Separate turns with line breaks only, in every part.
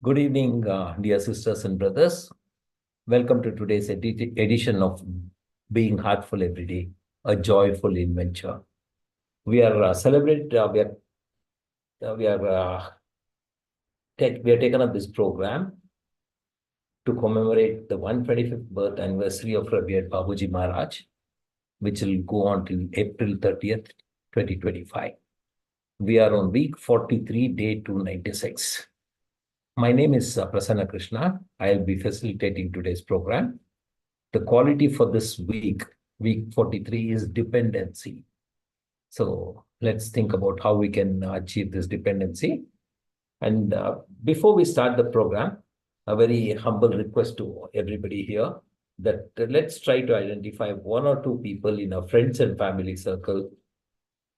Good evening, dear sisters and brothers. Welcome to today's edition of Being Heartful Every Day, a joyful adventure. We are we are taken up this program to commemorate the 125th birth anniversary of Revered Babuji Maharaj, which will go on till April 30th, 2025. We are on week 43, day 296. My name is Prasanna Krishna. I'll be facilitating today's program. The quality for this week 43, is dependency. So let's think about how we can achieve this dependency. And before we start the program, a very humble request to everybody here that let's try to identify one or two people in our friends and family circle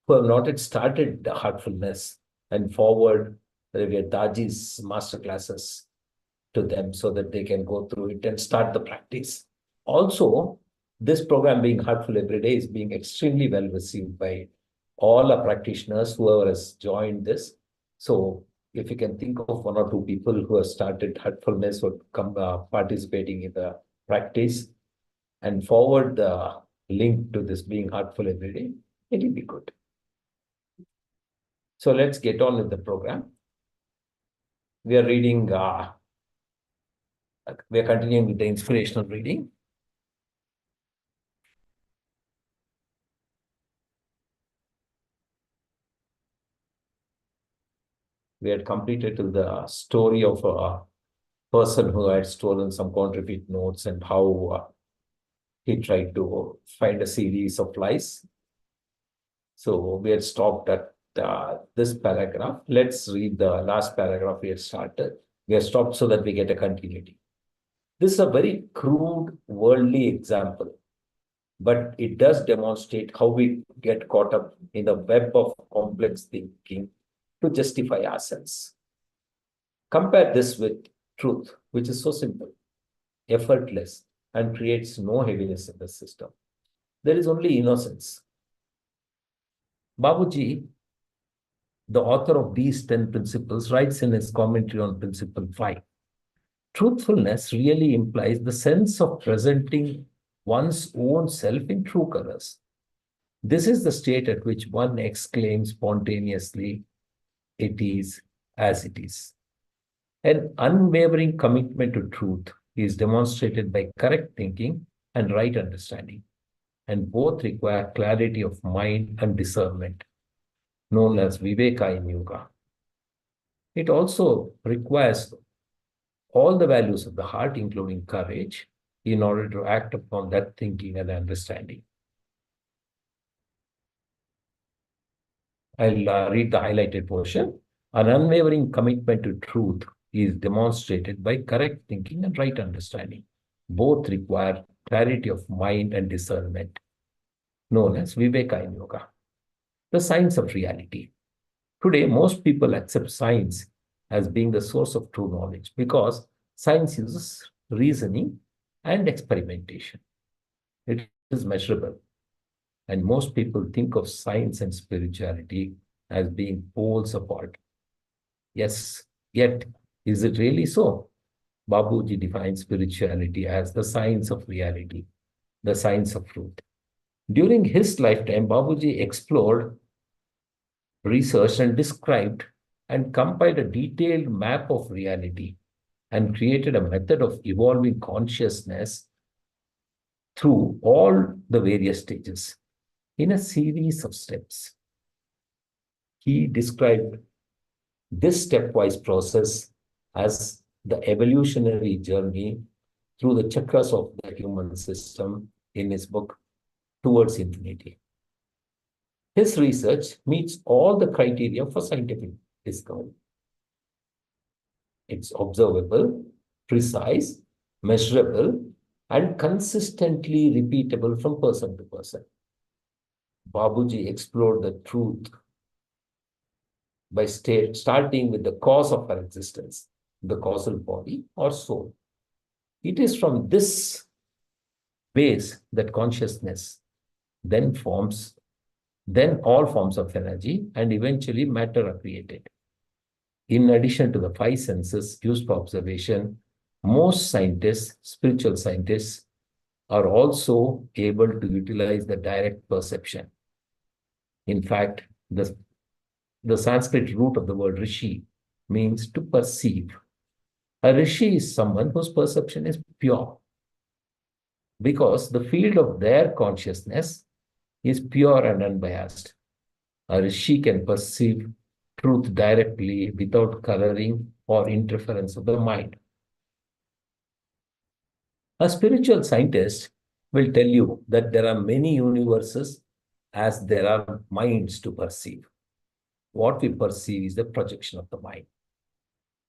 who have not yet started the Heartfulness and forward Revered Daji's master classes to them so that they can go through it and start the practice. Also, this program Being Heartful Every Day is being extremely well received by all our practitioners, whoever has joined this. So if you can think of one or two people who have started Heartfulness or come participating in the practice and forward the link to this Being Heartful Every Day, it will be good. So let's get on with the program. We are reading, we are continuing with the inspirational reading. We had completed the story of a person who had stolen some counterfeit notes and how he tried to find a series of lies. So we had stopped at this paragraph. Let's read the last paragraph we had started. We have stopped so that we get a continuity. This is a very crude, worldly example, but it does demonstrate how we get caught up in the web of complex thinking to justify ourselves. Compare this with truth, which is so simple, effortless, and creates no heaviness in the system. There is only innocence. Babuji, the author of these 10 principles, writes in his commentary on Principle 5. Truthfulness really implies the sense of presenting one's own self in true colors. This is the state at which one exclaims spontaneously, "It is as it is." An unwavering commitment to truth is demonstrated by correct thinking and right understanding, and both require clarity of mind and discernment, known as viveka in yoga. It also requires all the values of the heart, including courage, in order to act upon that thinking and understanding. I'll read the highlighted portion. An unwavering commitment to truth is demonstrated by correct thinking and right understanding. Both require clarity of mind and discernment, known as viveka in yoga. The science of reality. Today, most people accept science as being the source of true knowledge because science uses reasoning and experimentation. It is measurable. And most people think of science and spirituality as being poles apart. Yes, yet, is it really so? Babuji defines spirituality as the science of reality, the science of truth. During his lifetime, Babuji explored, researched, and described and compiled a detailed map of reality and created a method of evolving consciousness through all the various stages in a series of steps. He described this stepwise process as the evolutionary journey through the chakras of the human system in his book, Towards Infinity. His research meets all the criteria for scientific discovery. It's observable, precise, measurable, and consistently repeatable from person to person. Babuji explored the truth by starting with the cause of our existence, the causal body or soul. It is from this base that consciousness then all forms of energy and eventually matter are created. In addition to the five senses used for observation, most scientists, spiritual scientists, are also able to utilize the direct perception. In fact, the Sanskrit root of the word rishi means to perceive. A rishi is someone whose perception is pure because the field of their consciousness is pure and unbiased. A rishi can perceive truth directly without coloring or interference of the mind. A spiritual scientist will tell you that there are many universes as there are minds to perceive. What we perceive is the projection of the mind.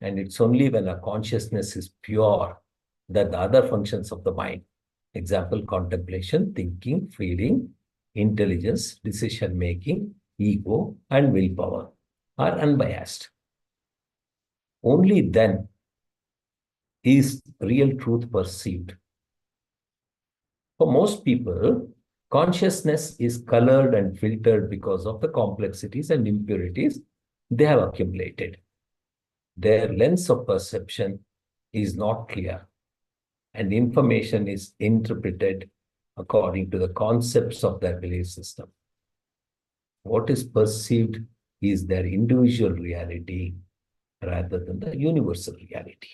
And it's only when our consciousness is pure that the other functions of the mind, example, contemplation, thinking, feeling, intelligence, decision making, ego, and willpower, are unbiased. Only then is real truth perceived. For most people, consciousness is colored and filtered because of the complexities and impurities they have accumulated. Their lens of perception is not clear, and information is interpreted according to the concepts of their belief system. What is perceived is their individual reality rather than the universal reality.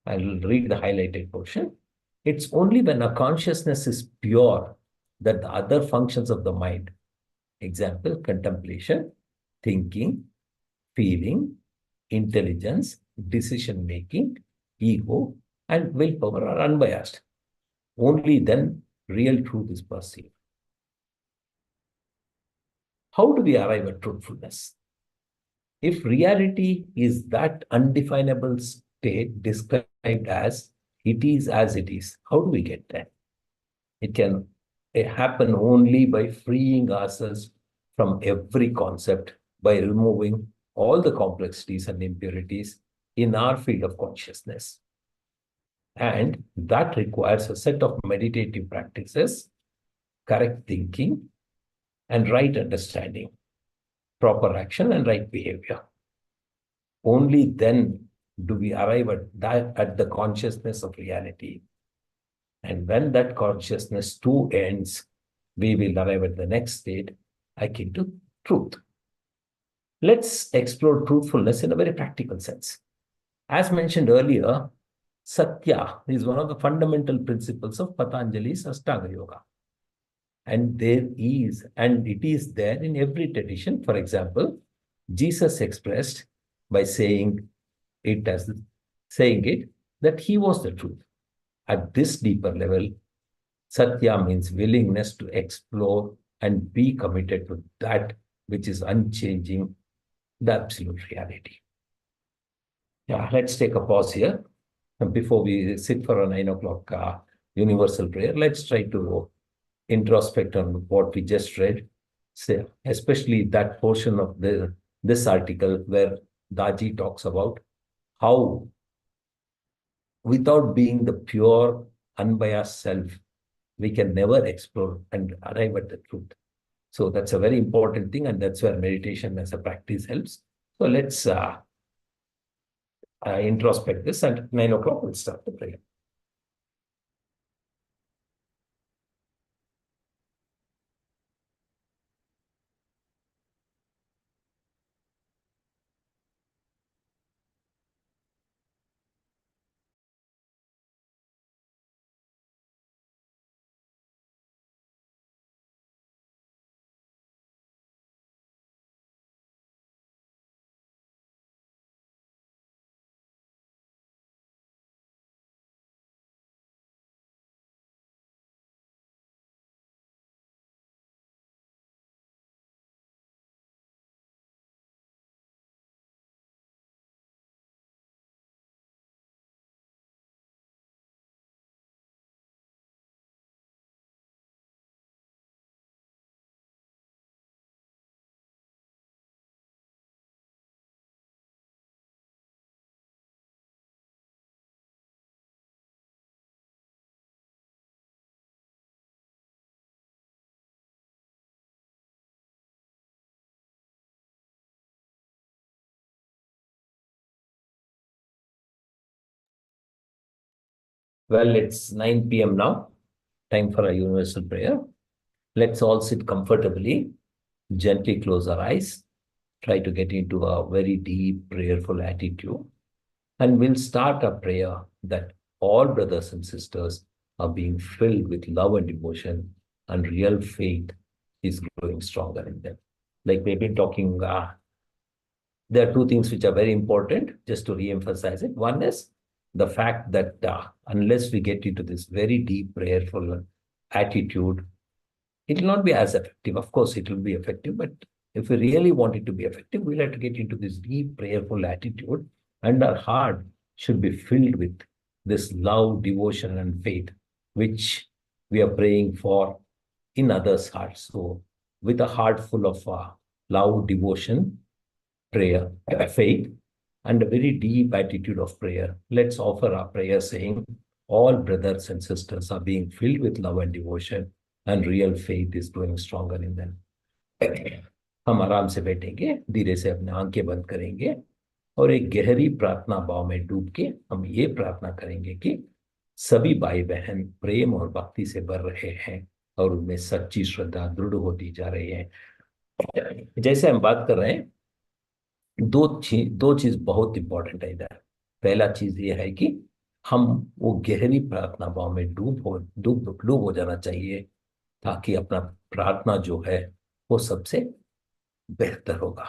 I'll read the highlighted portion. It's only when a consciousness is pure that the other functions of the mind, example, contemplation, thinking, feeling, intelligence, decision making, ego, and willpower are unbiased. Only then real truth is perceived. How do we arrive at truthfulness? If reality is that undefinable state described as it is as it is, how do we get there? It can happen only by freeing ourselves from every concept, by removing all the complexities and impurities in our field of consciousness. And that requires a set of meditative practices, correct thinking, and right understanding, proper action, and right behavior. Only then do we arrive at the consciousness of reality. And when that consciousness too ends, we will arrive at the next state, akin to truth. Let's explore truthfulness in a very practical sense. As mentioned earlier, Satya is one of the fundamental principles of Patanjali's Ashtanga Yoga. And it is there in every tradition. For example, Jesus expressed by saying it that he was the truth. At this deeper level, Satya means willingness to explore and be committed to that which is unchanging, the absolute reality. Yeah, let's take a pause here. And before we sit for a 9 o'clock universal prayer, let's try to introspect on what we just read, say, especially that portion of this article where Daji talks about how, without being the pure, unbiased self, we can never explore and arrive at the truth. So that's a very important thing, and that's where meditation as a practice helps. So let's introspect this, and at 9 o'clock we'll start the prayer. Well, it's 9 p.m. now. Time for a universal prayer. Let's all sit comfortably, gently close our eyes, try to get into a very deep, prayerful attitude. And we'll start a prayer that all brothers and sisters are being filled with love and devotion, and real faith is growing stronger in them. Like we've been talking, there are two things which are very important, just to re-emphasize it. One is the fact that unless we get into this very deep, prayerful attitude, it will not be as effective. Of course, it will be effective, but if we really want it to be effective, we'll have to get into this deep, prayerful attitude, and our heart should be filled with this love, devotion, and faith, which we are praying for in others' hearts. So, with a heart full of love, devotion, prayer, faith, and a very deep attitude of prayer, let's offer our prayer saying, all brothers and sisters are being filled with love and devotion, and real faith is growing stronger in them. हम आराम से बैठेंगे, धीरे से अपने आंखें बंद करेंगे और एक गहरी प्रार्थना भाव में डूब के हम ये प्रार्थना करेंगे कि सभी भाई बहन प्रेम और भक्ति से भर रहे हैं और उनमें सच्ची श्रद्धा दृढ़ होती जा रही है। जैसे हम बात कर रहे हैं, दो चीज बहुत इंपॉर्टेंट है इधर। पहला चीज ये है कि हम वो गहरी प्रार्थना भाव में डूब हो जाना चाहिए, ताकि अपना प्रार्थना जो है वो सबसे बेहतर होगा।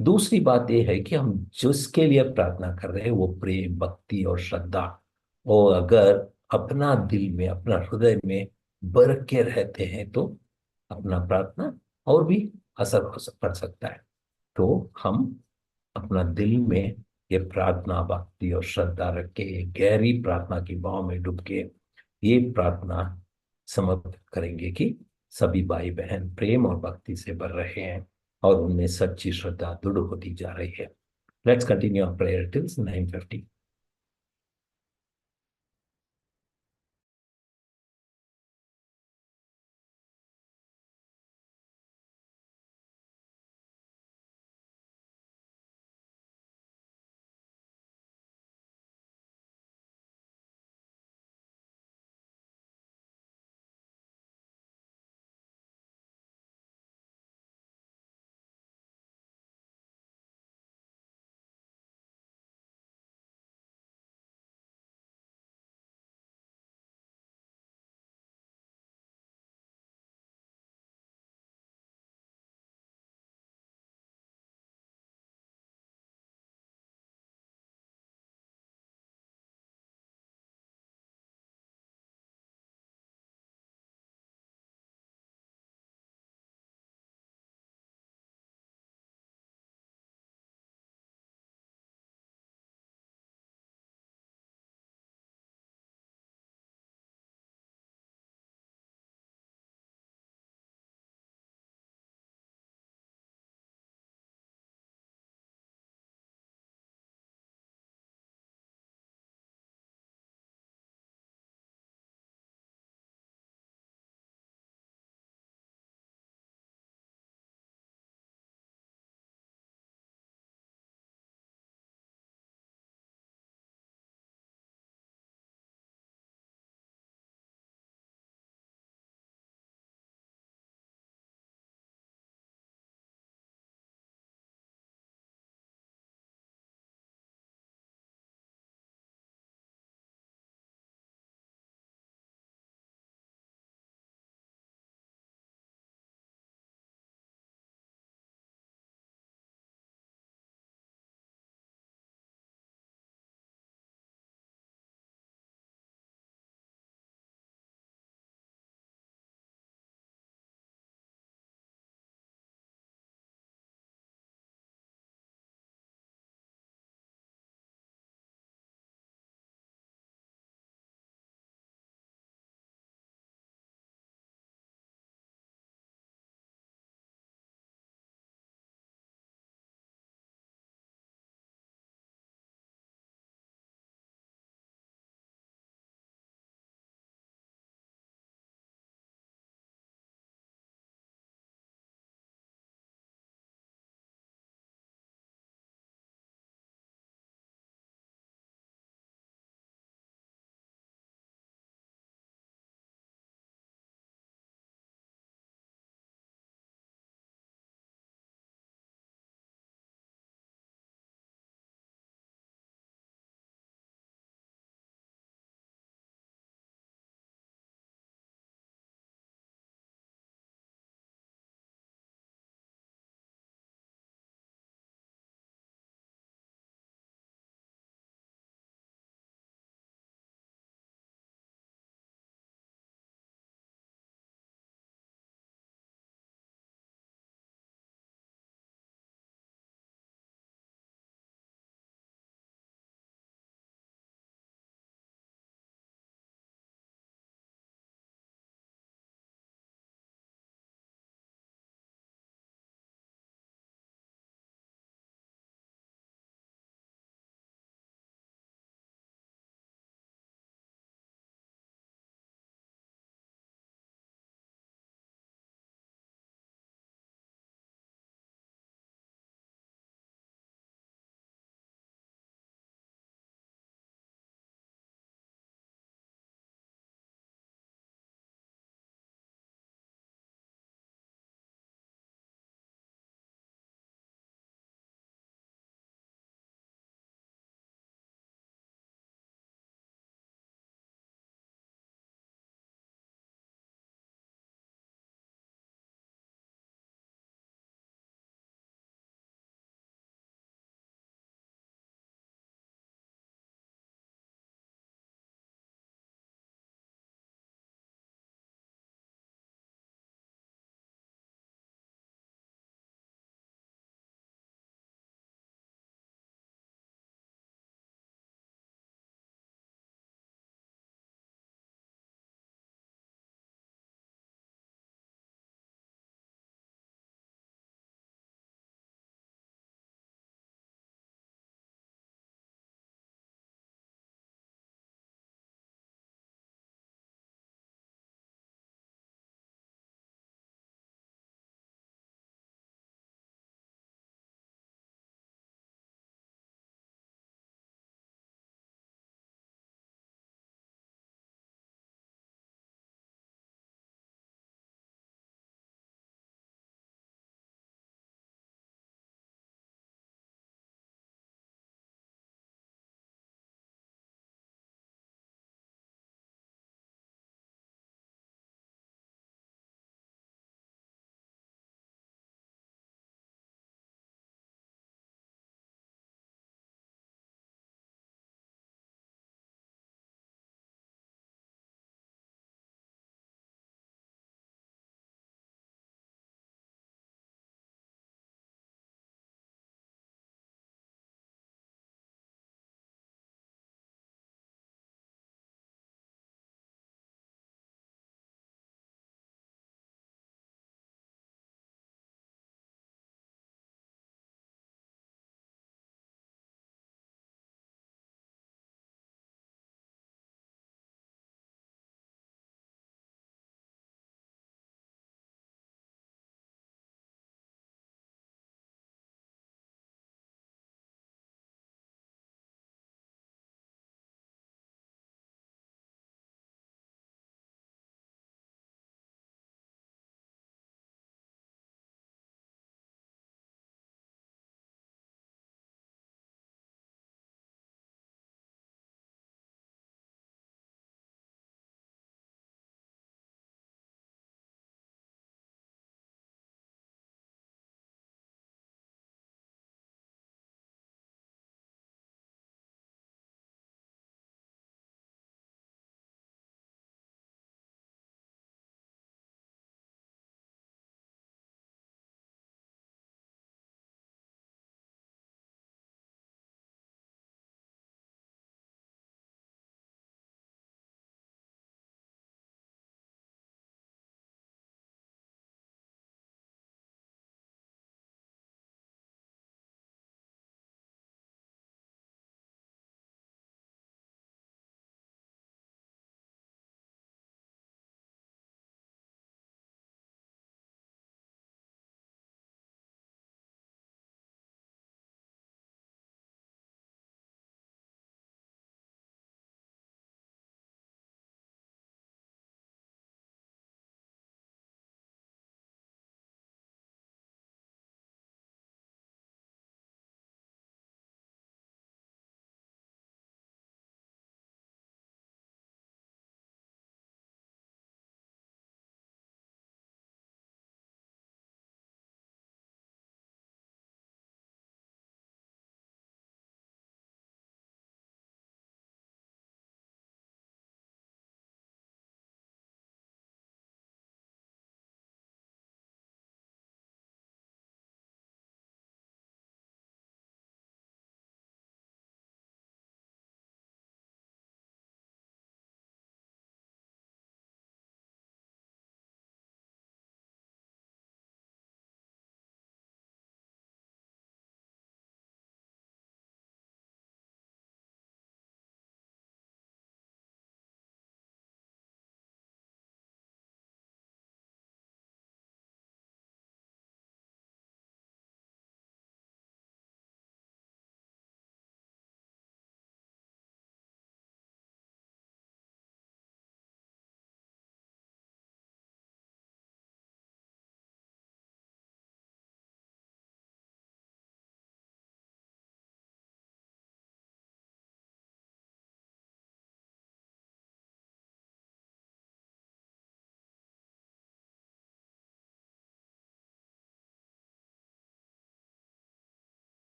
दूसरी बात यह है कि हम जिसके लिए प्रार्थना कर रहे हैं वो प्रेम, भक्ति और श्रद्धा, और अगर अपना दिल में, अपना हृदय में बर के रहते हैं तो अपना प्रार्थना और भी असर पड़ सकता है। तो हम अपना दिल में ये प्रार्थना, भक्ति और श्रद्धा रख के, गहरी प्रार्थना की भाव में डूब के ये प्रार्थना समर्पित करेंगे कि सभी भाई बहन प्रेम और भक्ति से भर रहे हैं और उनमें सच्ची श्रद्धा दृढ़ होती जा रही है। Let's continue our prayer till 9:50।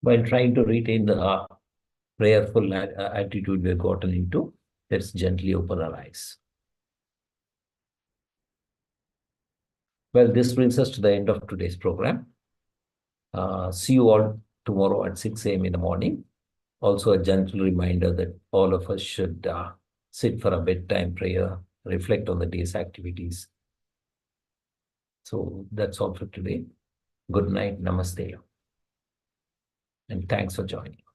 while trying to retain the prayerful attitude we have gotten into, let's gently open our eyes. Well, this brings us to the end of today's program. See you all tomorrow at 6 a.m. in the morning. Also, a gentle reminder that all of us should sit for a bedtime prayer, reflect on the day's activities. So that's all for today. Good night. Namaste. And thanks for joining.